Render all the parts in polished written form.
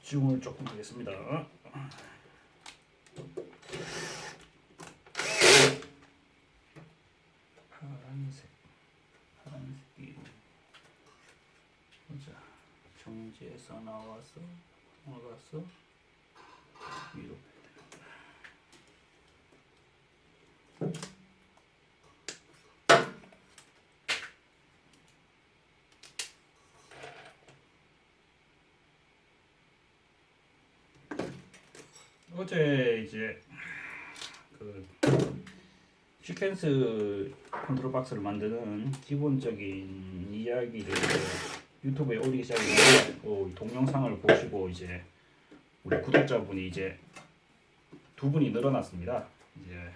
집중을 조금 하겠습니다. 파란색이 보자. 정지에서 나와서 위로 어제 이제 그 시퀀스 컨트롤 박스를 만드는 기본적인 이야기를 유튜브에 올리기 시작했는데 동영상을 보시고 이제 우리 구독자분이 이제 2분이 늘어났습니다. 이제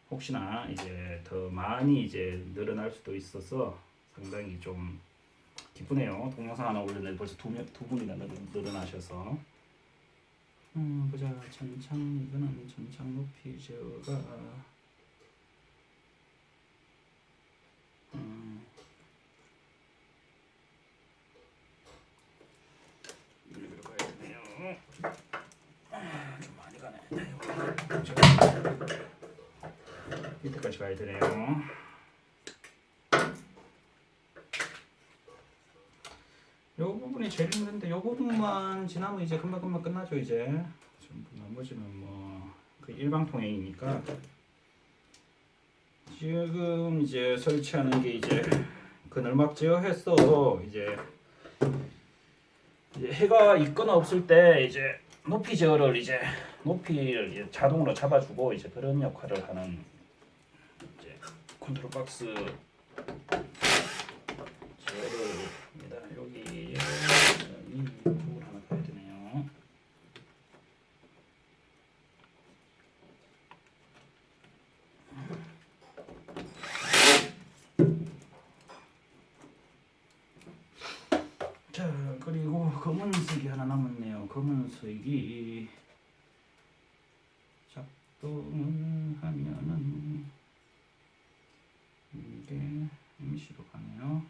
혹시나 이제 더 많이 이제 늘어날 수도 있어서 상당히 좀 기쁘네요. 동영상 하나 올렸는데 벌써 2분이나 늘어나셔서. 보자. 이거는 전창 높이 제어가 여기로 가야 되네요. 좀 많이 가네. 밑에까지 가야 되네요. 요 부분이 제일 힘든데 요 부분만 지나면 이제 금방 끝나죠. 이제 전부 나머지는 뭐 그 일방통행이니까. 지금 이제 설치하는 게 이제 그늘막 제어해서 이제 해가 있거나 없을 때 이제 높이 제어를 높이를 이제 자동으로 잡아주고 이제 그런 역할을 하는 이제 컨트롤 박스 제어를 합니다. 여기 이 부분 하나 가야 되네요. 자, 그리고 검은색이 하나 남았네요. 검은색이 작동을 하면은 이게 임시로 가네요.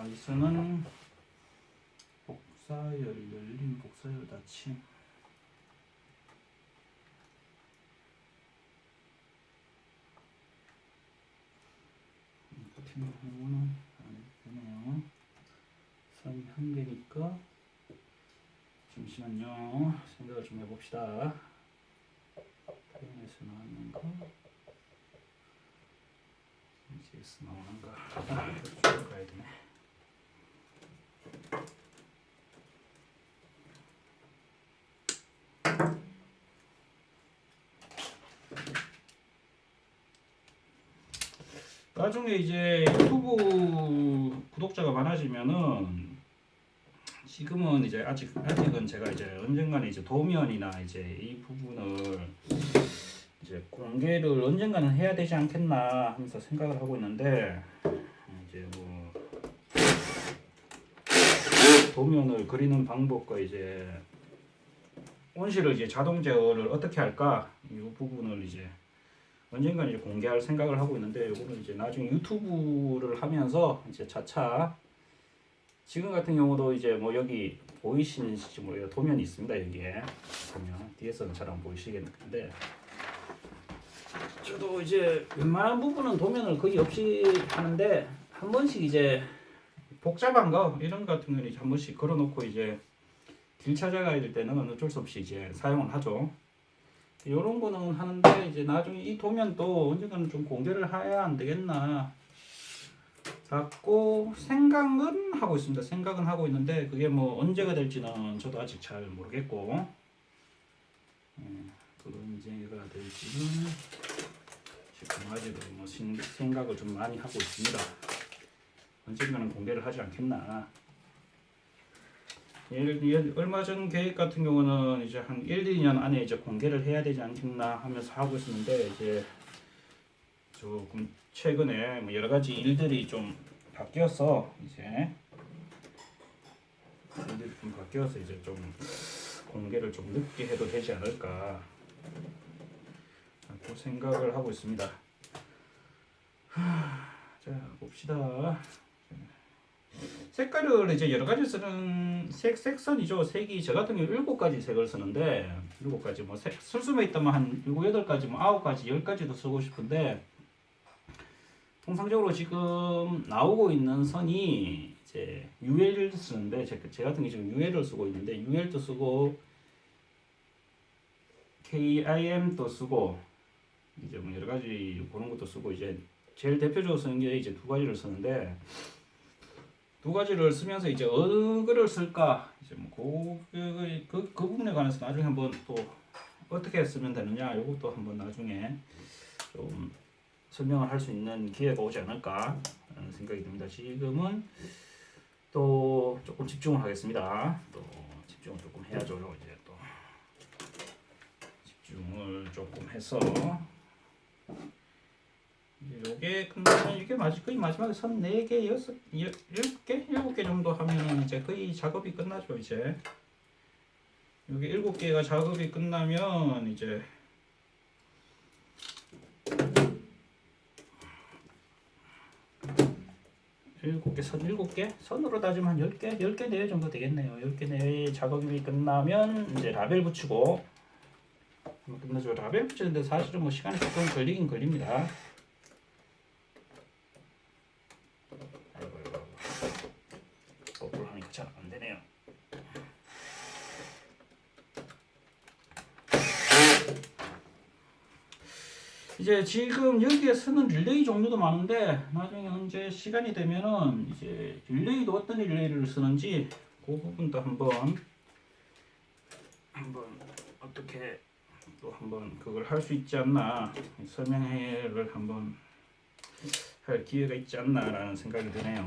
이선은 열린 복사열 닫힘. 같은 경우는 안 되네요. 선이 한 개니까 잠시만요. 생각을 좀 해봅시다. 페인에서 나왔는 거, GS 나오는 거. 이쪽으로 가야 되네. 나중에 이제 유튜브 구독자가 많아지면은 지금은 이제 아직은 제가 이제 언젠가는 이제 도면이나 이제 이 부분을 이제 공개를 언젠가는 해야 되지 않겠나 하면서 생각을 하고 있는데, 이제 뭐 도면을 그리는 방법과 이제 온실을 이제 자동 제어를 어떻게 할까, 이 부분을 이제 언젠가 이제 공개할 생각을 하고 있는데, 이거는 이제 나중에 유튜브를 하면서 이제 차차, 지금 같은 경우도 이제 뭐 여기 보이시는지 모르겠어요. 도면이 있습니다. 여기에 보면 뒤에서는 잘 안 보이시겠는데, 저도 이제 웬만한 부분은 도면을 거의 없이 하는데 한 번씩 이제 복잡한 거 이런 거 같은 경우는 한 번씩 걸어놓고 이제 길 찾아가야 될 때는 어쩔 수 없이 이제 사용을 하죠. 이런 거는 하는데 이제 나중에 이 도면 또 언젠가는 좀 공개를 해야 안 되겠나 자꾸 생각은 하고 있습니다. 생각은 하고 있는데 그게 뭐 언제가 될지는 저도 아직 잘 모르겠고, 그 언제가 될지는 지금 아직도 뭐 생각을 좀 많이 하고 있습니다. 언젠가는 공개를 하지 않겠나. 얼마 전 계획 같은 경우는 이제 한 1, 2년 안에 이제 공개를 해야 되지 않겠나 하면서 하고 있었는데 이제 조금 최근에 뭐 여러 가지 일들이 좀 바뀌어서 이제 좀 공개를 좀 늦게 해도 되지 않을까 또 생각을 하고 있습니다. 자 봅시다. 색깔을 이제 여러 가지 쓰는 색선이죠. 색이 저 같은 경우 7가지 색을 쓰는데 7가지 뭐 쓸 수만 있다면 한 7, 8가지 뭐 9가지, 10가지도 쓰고 싶은데 통상적으로 지금 나오고 있는 선이 이제 UL을 쓰는데 제 같은 경우 지금 UL을 쓰고 있는데 UL도 쓰고 KIM도 쓰고 이제 뭐 여러 가지 그런 것도 쓰고 이제 제일 대표적으로 쓰는 게 이제 2가지를 쓰는데 2가지를 쓰면서 이제 어느 거를 쓸까 이제 뭐 그 부분에 관해서 나중에 한번 또 어떻게 쓰면 되느냐 이것도 한번 나중에 좀 설명을 할 수 있는 기회가 오지 않을까 라는 생각이 듭니다. 지금은 또 조금 집중을 하겠습니다. 또 집중을 조금 해야죠. 이제 또 집중을 조금 해서 요게 끝나면 이게 거의 마지막에 선 4개, 7개? 7개 정도 하면 이제 거의 작업이 끝나죠. 이제 여기 7개가 작업이 끝나면 이제 선 7개? 선으로 따지면 한 10개 내외 정도 되겠네요. 10개 내외 작업이 끝나면 이제 라벨 붙이고 끝나죠. 라벨 붙이는데 사실은 뭐 시간이 조금 걸리긴 걸립니다. 거꾸로 하니까 잘 안되네요. 이제 지금 여기에 쓰는 릴레이 종류도 많은데 나중에 언제 시간이 되면은 이제 릴레이도 어떤 릴레이를 쓰는지 그 부분도 한번 어떻게 또 한번 그걸 할 수 있지 않나 설명회를 한번 할 기회가 있지 않나라는 생각이 드네요.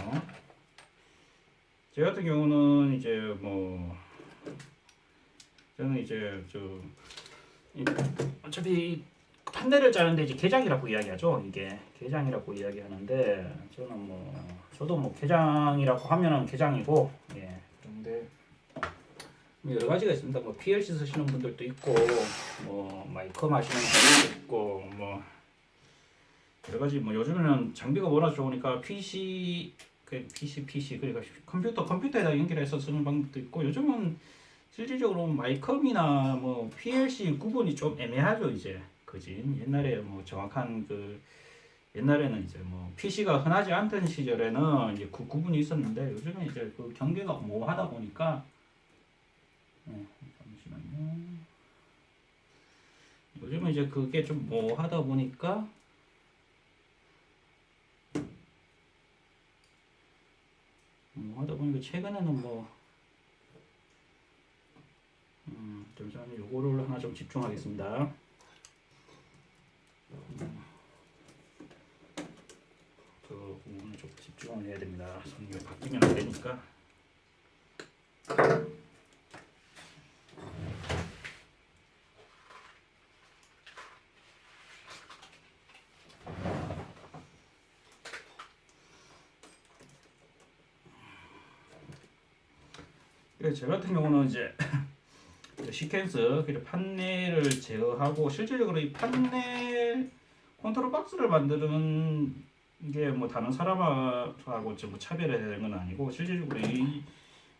제 같은 경우는 이제 뭐 저는 이제 어차피 판넬을 짜는데 이제 개장이라고 이야기하죠. 이게 개장이라고 이야기하는데 저도 뭐 개장이라고 하면은 개장이고 예. 그런데 여러 가지가 있습니다. 뭐 PLC 쓰시는 분들도 있고 뭐 마이컴 하시는 분들도 있고 뭐 여러 가지 뭐 요즘에는 장비가 워낙 좋으니까 PC 그러니까 컴퓨터에다 연결해서 쓰는 방법도 있고 요즘은 실질적으로 마이컴이나 뭐 PLC 구분이 좀 애매하죠. 이제 그지 옛날에 뭐 정확한 옛날에는 이제 뭐 PC가 흔하지 않던 시절에는 이제 그 구분이 있었는데 요즘은 이제 그 경계가 모호하다 보니까 잠시만요. 요즘은 이제 그게 좀 모호하다 보니까 최근에는 뭐 잠시만요. 요거를 하나 좀 집중하겠습니다. 그 부분을 좀 집중을 해야 됩니다. 손이 바뀌면 안 되니까. 제 같은 경우는 이제 시퀀스 그리고 판넬을 제어하고 실질적으로 이 판넬 컨트롤 박스를 만드는 게 뭐 다른 사람하고 뭐 차별해야 되는 건 아니고 실질적으로 이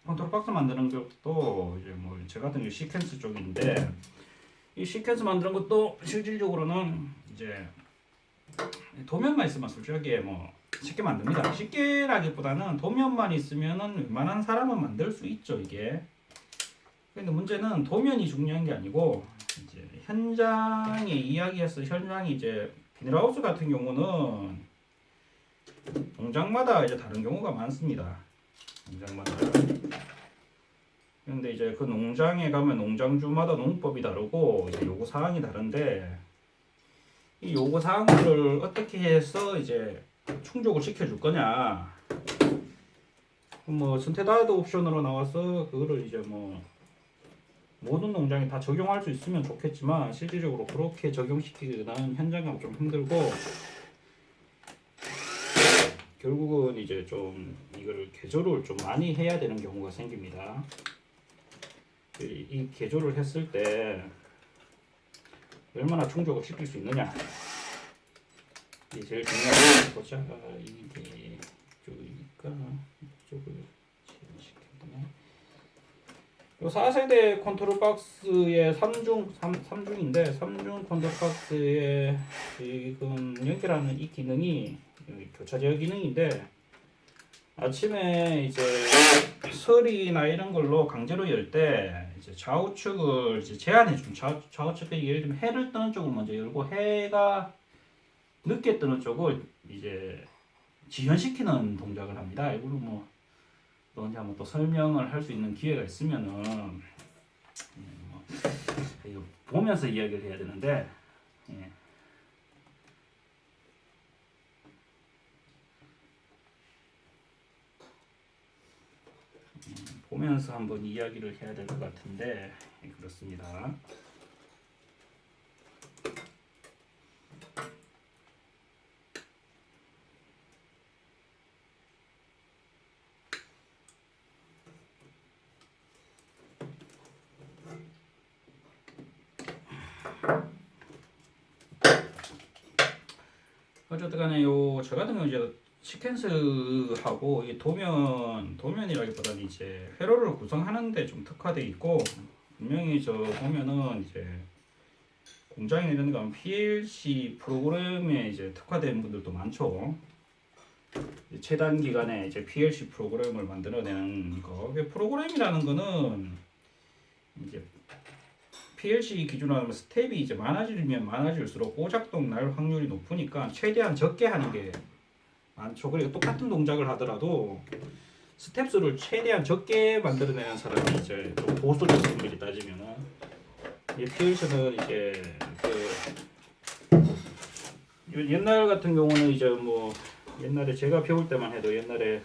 컨트롤 박스 만드는 것도 이제 뭐 제 같은 경우 시퀀스 쪽인데 이 시퀀스 만드는 것도 실질적으로는 이제 도면만 있으면 솔직하게 뭐 쉽게 만듭니다. 쉽게라기보다는 도면만 있으면은 웬만한 사람은 만들 수 있죠 이게. 근데 문제는 도면이 중요한 게 아니고 이제 현장의 이야기에서 현장이 이제 비닐하우스 같은 경우는 농장마다 이제 다른 경우가 많습니다. 농장마다. 근데 이제 그 농장에 가면 농장주마다 농법이 다르고 이제 요구 사항이 다른데 이 요구 사항들을 어떻게 해서 이제 충족을 시켜줄 거냐 뭐 선테다드 옵션으로 나와서 그거를 이제 뭐 모든 농장에 다 적용할 수 있으면 좋겠지만 실질적으로 그렇게 적용시키기는 현장감 좀 힘들고 결국은 이제 좀 이거를 개조를 좀 많이 해야 되는 경우가 생깁니다. 이 개조를 했을 때 얼마나 충족을 시킬 수 있느냐 이게 제일 중요한 거. 보자. 이게 이쪽이니까 이쪽을 지연시켰네. 요 4세대 컨트롤 박스의 3중인데 3중 컨트롤 박스에 지금 연결하는 이 기능이 교차 제어 기능인데 아침에 이제 설이나 이런 걸로 강제로 열 때 이제 좌우측을 이제 제한해 준 좌우측이 예를 들면 해를 뜨는 쪽을 먼저 열고 해가 늦게 뜨는 쪽을 이제 지연시키는 동작을 합니다. 이거를 뭐 언제 한번 또 설명을 할 수 있는 기회가 있으면은 뭐 이거 보면서 이야기를 해야 되는데 예. 보면서 한번 이야기를 해야 될 것 같은데 예, 그렇습니다. 어쨌든 간에 저 같은 경우 이제 시퀀스하고 이 도면이라기보다는 이제 회로를 구성하는데 좀 특화되어 있고 분명히 저 보면은 이제 공장이나 이런 데 가면 PLC 프로그램에 이제 특화된 분들도 많죠. 최단 기간에 이제 PLC 프로그램을 만들어내는 거. 프로그램이라는 거는 이제 PLC 기준으로 하면 스텝이 이제 많아지면 많아질수록 오작동 날 확률이 높으니까 최대한 적게 하는 게 많죠. 그리고 똑같은 동작을 하더라도 스텝 수를 최대한 적게 만들어내는 사람이 이제 좀 보수적인 분들이 따지면은 이 PLC는 이제 그 옛날 같은 경우는 이제 뭐 옛날에 제가 배울 때만 해도 옛날에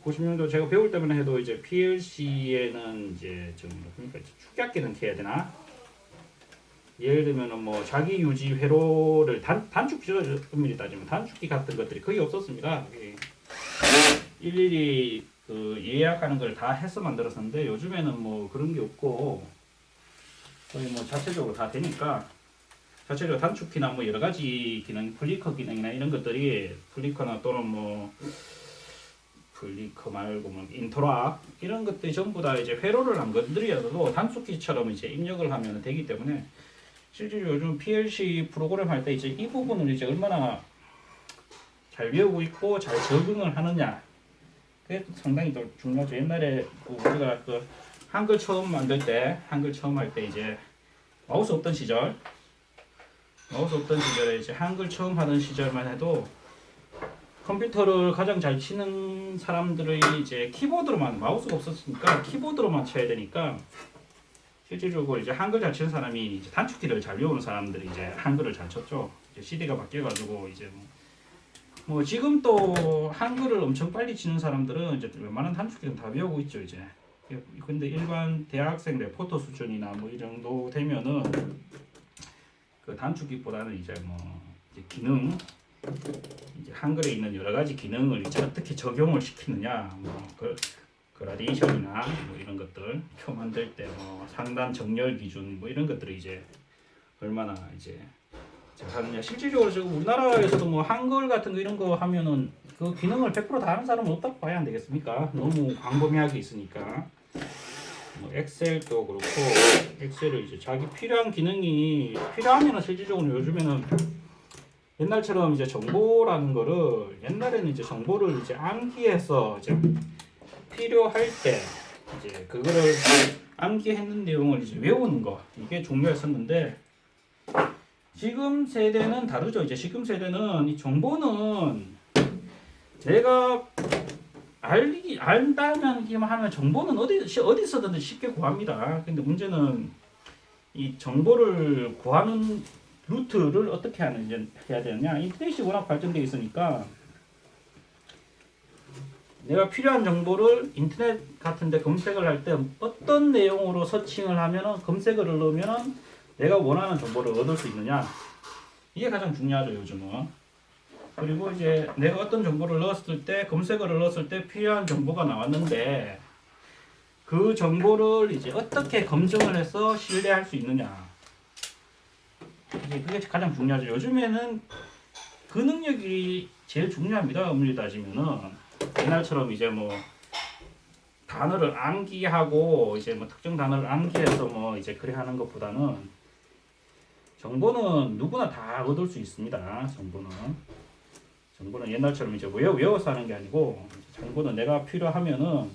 96년도 제가 배울 때만 해도 이제 PLC에는 이제 좀 그러니까 축약 기능 해야 되나? 예를 들면은 뭐 자기 유지 회로를 단축키로 엄밀히 따지면 단축키 같은 것들이 거의 없었습니다. 일일이 그 예약하는 걸 다 해서 만들었었는데 요즘에는 뭐 그런 게 없고 거의 뭐 자체적으로 다 되니까 자체적으로 단축키나 뭐 여러 가지 기능, 플리커 기능이나 이런 것들이 플리커나 또는 뭐 플리커 말고 뭐 인터락 이런 것들이 전부 다 이제 회로를 안 건드려도 단축키처럼 이제 입력을 하면 되기 때문에 실제로 요즘 PLC 프로그램 할 때 이제 이 부분을 이제 얼마나 잘 외우고 있고 잘 적응을 하느냐 그게 상당히 또 중요하죠. 옛날에 우리가 그 한글 처음 만들 때 한글 처음 할 때 이제 마우스 없던 시절에 이제 한글 처음 하던 시절만 해도 컴퓨터를 가장 잘 치는 사람들의 이제 키보드로만 마우스가 없었으니까 키보드로만 쳐야 되니까 실질적으로 이제 한글 잘 치는 사람이 이제 단축키를 잘 외우는 사람들이 이제 한글을 잘 쳤죠. 이제 시대가 바뀌어가지고 이제 뭐 지금 또 한글을 엄청 빨리 치는 사람들은 이제 웬만한 단축키는 다 외우고 있죠 이제. 근데 일반 대학생 레포터 수준이나 뭐 이 정도 되면은 그 단축키보다는 이제 뭐 이제 기능 이제 한글에 있는 여러 가지 기능을 이제 어떻게 적용을 시키느냐 뭐 그라데이션이나 뭐 이런 것들 표 만들 때 뭐 상단 정렬 기준 뭐 이런 것들이 이제 얼마나 이제 하느냐. 실질적으로 지금 우리나라에서도 뭐 한글 같은 거 이런 거 하면은 그 기능을 100%다 하는 사람은 없다고 봐야 안 되겠습니까? 너무 광범위하게 있으니까. 뭐 엑셀도 그렇고 엑셀을 이제 자기 필요한 기능이 필요하면은 실질적으로 요즘에는 옛날처럼 이제 정보라는 거를 옛날에는 이제 정보를 이제 암기해서 이제 필요할 때 이제 그거를 암기했는 내용을 이제 외우는 거 이게 중요했었는데 지금 세대는 다르죠. 이제 지금 세대는 이 정보는 내가 안다면 하면 정보는 어디서든 쉽게 구합니다. 근데 문제는 이 정보를 구하는 루트를 어떻게 해야 되느냐. 인터넷이 워낙 발전되어 있으니까 내가 필요한 정보를 인터넷 같은 데 검색을 할 때 어떤 내용으로 서칭을 하면은 검색어를 넣으면은 내가 원하는 정보를 얻을 수 있느냐. 이게 가장 중요하죠, 요즘은. 그리고 이제 내가 어떤 정보를 넣었을 때, 검색어를 넣었을 때 필요한 정보가 나왔는데 그 정보를 이제 어떻게 검증을 해서 신뢰할 수 있느냐. 이제 그게 가장 중요하죠. 요즘에는 그 능력이 제일 중요합니다. 엄밀히 따지면은. 옛날처럼 이제 뭐 단어를 암기하고 이제 뭐 특정 단어를 암기해서 뭐 이제 그래 하는 것보다는 정보는 누구나 다 얻을 수 있습니다. 정보는 옛날처럼 이제 외워서 하는 게 아니고 정보는 내가 필요하면은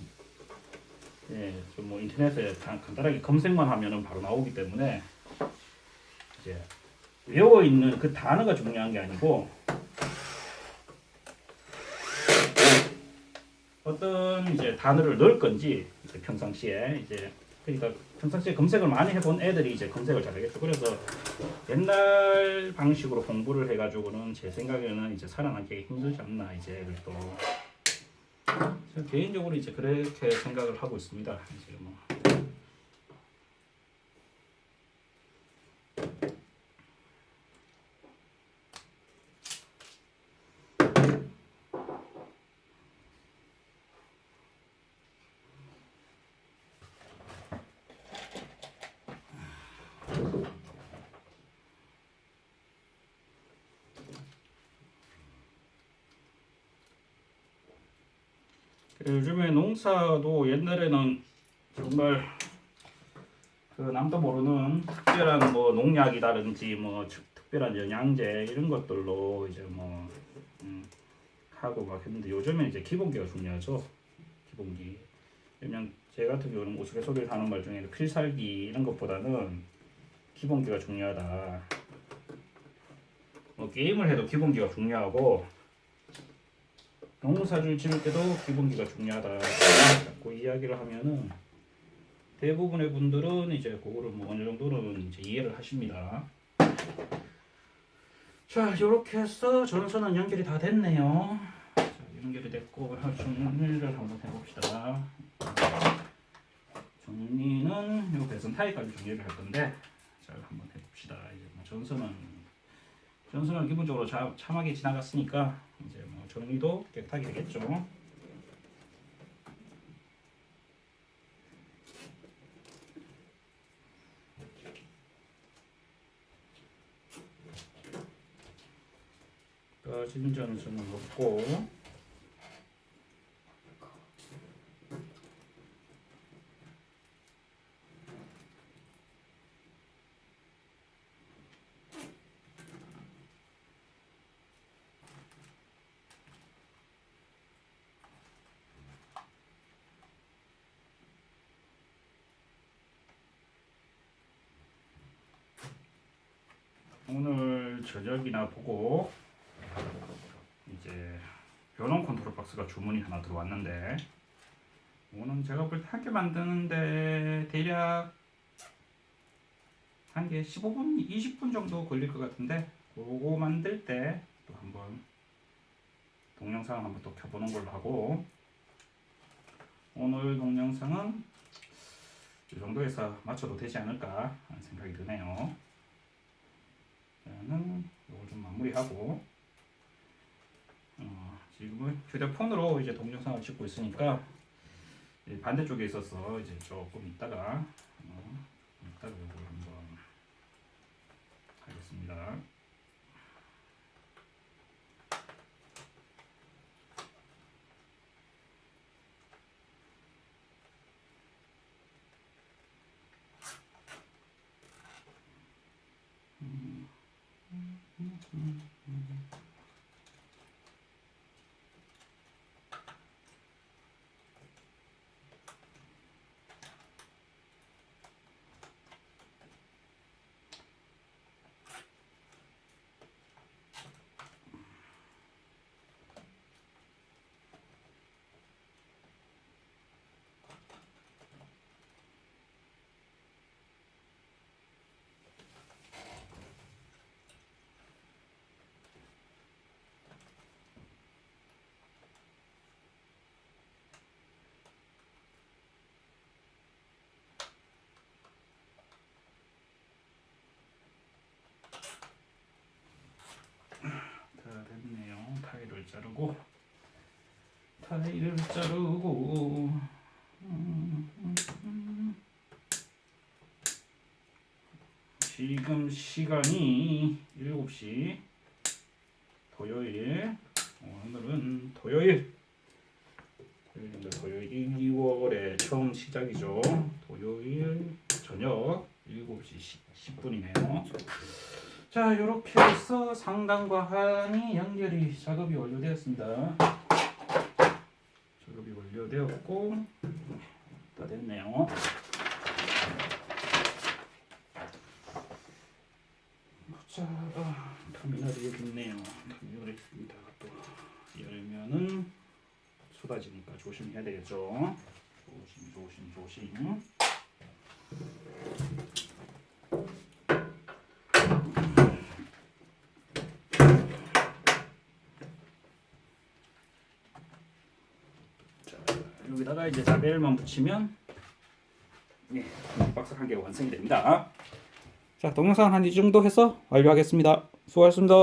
예, 뭐 인터넷에 간단하게 검색만 하면은 바로 나오기 때문에 이제 외워 있는 그 단어가 중요한 게 아니고 어떤 이제 단어를 넣을 건지 이제 평상시에 이제 그러니까 평상시에 검색을 많이 해본 애들이 이제 검색을 잘하겠죠. 그래서 옛날 방식으로 공부를 해가지고는 제 생각에는 이제 살아남기 힘들지 않나 이제 애들도. 개인적으로 이제 그렇게 생각을 하고 있습니다. 이제 뭐. 요즘에 농사도 옛날에는 정말 그 남도 모르는 특별한 뭐 농약이라든지 뭐 특별한 영양제 이런 것들로 이제 뭐 하고 막 했는데 요즘에 이제 기본기가 중요하죠. 기본기. 왜냐면 제 같은 경우는 우스갯소리를 하는 말 중에 필살기 이런 것보다는 기본기가 중요하다. 뭐 게임을 해도 기본기가 중요하고 농사를 지을 때도 기본기가 중요하다. 자꾸 이야기를 하면은 대부분의 분들은 이제 그거를 뭐 어느 정도는 이제 이해를 하십니다. 자, 이렇게 해서 전선은 연결이 다 됐네요. 자, 연결이 됐고 정리를 한번 해봅시다. 정리는 요 배선 타입까지 정리를 할 건데, 자 한번 해봅시다. 이제 뭐 전선은 기본적으로 참하게 지나갔으니까 이제 뭐 정리도 깨끗하게 되겠죠. 꺼진 전선은 없고. 오늘 저녁이나 보고 이제 변원 컨트롤 박스가 주문이 하나 들어왔는데, 이거는 제가 볼 때 한 개 만드는데 대략 한 개 15분, 20분 정도 걸릴 것 같은데, 그거 만들 때 또 한번 동영상 한번 또 켜보는 걸로 하고, 오늘 동영상은 이 정도에서 마쳐도 되지 않을까 하는 생각이 드네요. 저는 이걸 좀 마무리하고, 지금은 휴대폰으로 이제 동영상을 찍고 있으니까 반대쪽에 있어서 이제 조금 이따가 이걸 한번 하겠습니다. 자르고 타일을 자르고 지금 시간이 7시 토요일 오늘은 토요일인데 토요일 2월의 처음 시작이죠. 토요일 저녁 7시 10분이네요. 자, 이렇게 해서 상단과 하단이 연결이 작업이 완료되었습니다. 작업이 완료되었고 다 됐네요. 자, 터미널이 여기 있네요. 터미널이 있습니다. 또 열면은 쏟아지니까 조심해야 되겠죠. 조심. 자, 여기다가 이제 라벨만 붙이면 박스 한 개가 완성이 됩니다. 자, 동영상 한 이 정도 해서 완료하겠습니다. 수고하셨습니다.